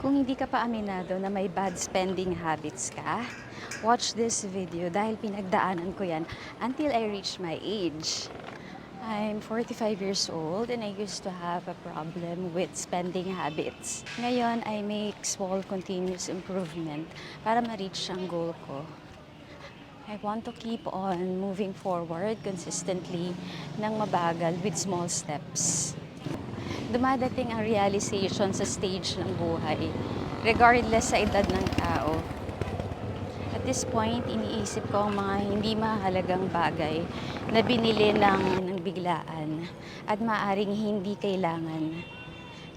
Kung hindi ka pa aminado na may bad spending habits ka, watch this video dahil pinagdaanan ko yan until I reach my age. I'm 45 years old and I used to have a problem with spending habits. Ngayon, I make small continuous improvement para ma-reach ang goal ko. I want to keep on moving forward consistently ng mabagal with small steps. Dumadating ang realization sa stage ng buhay, regardless sa edad ng tao. At this point, iniisip ko ang mga hindi mahalagang bagay na binili ng biglaan at maaring hindi kailangan.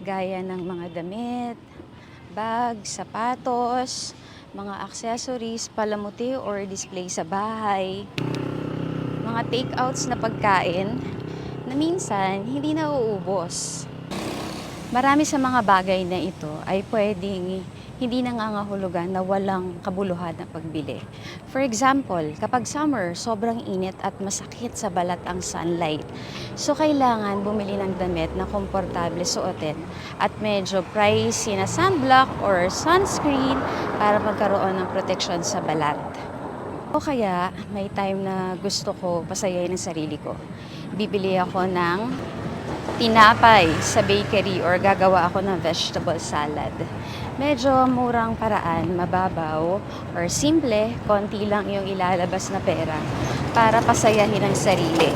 Gaya ng mga damit, bag, sapatos, mga accessories, palamuti or display sa bahay, mga take-outs na pagkain na minsan hindi nauubos. Marami sa mga bagay na ito ay pwedeng hindi nangangahulugan na walang kabuluhan na pagbili. For example, kapag summer, sobrang init at masakit sa balat ang sunlight. So, kailangan bumili ng damit na komportable suotin at medyo pricey na sunblock or sunscreen para magkaroon ng proteksyon sa balat. O kaya, may time na gusto ko pasayahin ang sarili ko. Bibili ako ng tinapay sa bakery or gagawa ako ng vegetable salad. Medyo murang paraan, mababaw or simple, konti lang yung ilalabas na pera para pasayahin ang sarili.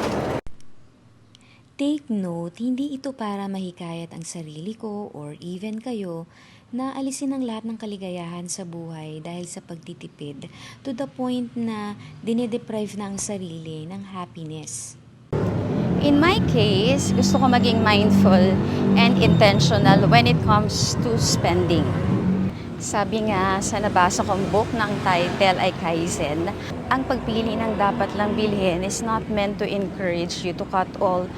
Take note, hindi ito para mahikayat ang sarili ko or even kayo na alisin ang lahat ng kaligayahan sa buhay dahil sa pagtitipid to the point na dinedeprive na ang sarili ng happiness. In my case, gusto ko maging mindful and intentional when it comes to spending. Sabi nga sa nabasa kong book ng title ay Kaizen, ang pagpili ng dapat lang bilhin is not meant to encourage you to cut all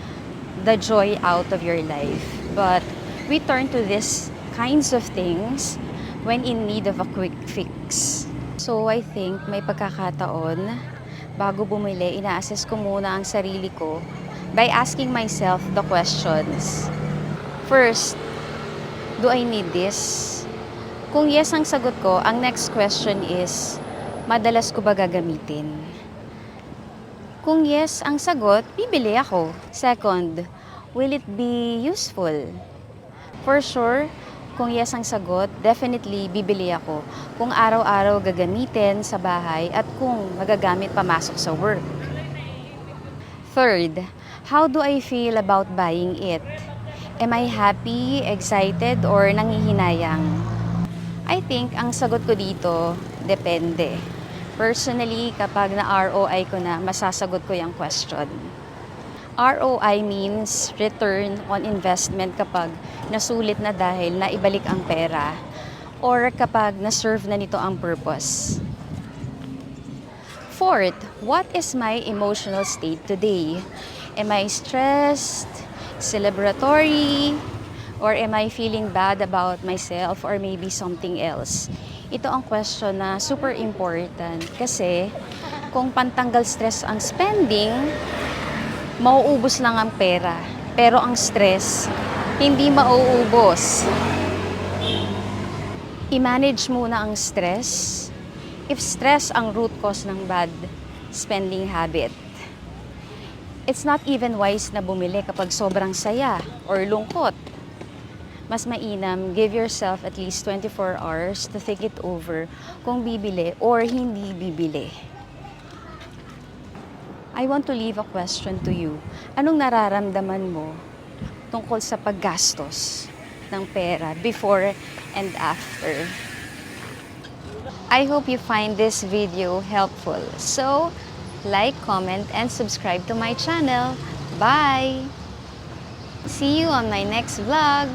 the joy out of your life. But we turn to these kinds of things when in need of a quick fix. So I think may pagkakataon, bago bumili, ina-assess ko muna ang sarili ko by asking myself the questions. First, do I need this? Kung yes ang sagot ko, ang next question is, madalas ko ba gagamitin? Kung yes ang sagot, bibili ako. Second, will it be useful? For sure, kung yes ang sagot, definitely bibili ako. Kung araw-araw gagamitin sa bahay at kung magagamit pamasok sa work. Third, how do I feel about buying it? Am I happy, excited, or nangihinayang? I think ang sagot ko dito, depende. Personally, kapag na-ROI ko na, masasagot ko yung question. ROI means return on investment kapag nasulit na dahil naibalik ang pera or kapag na-serve na nito ang purpose. Fourth, what is my emotional state today? Am I stressed, celebratory, or am I feeling bad about myself or maybe something else? Ito ang question na super important kasi kung pantanggal stress ang spending, mauubos lang ang pera. Pero ang stress, hindi mauubos. I-manage muna ang stress. If stress ang root cause ng bad spending habit, it's not even wise na bumili kapag sobrang saya or lungkot. Mas mainam, give yourself at least 24 hours to think it over kung bibili or hindi bibili. I want to leave a question to you. Anong nararamdaman mo tungkol sa paggastos ng pera before and after? I hope you find this video helpful. So, like, comment, and subscribe to my channel. Bye! See you on my next vlog!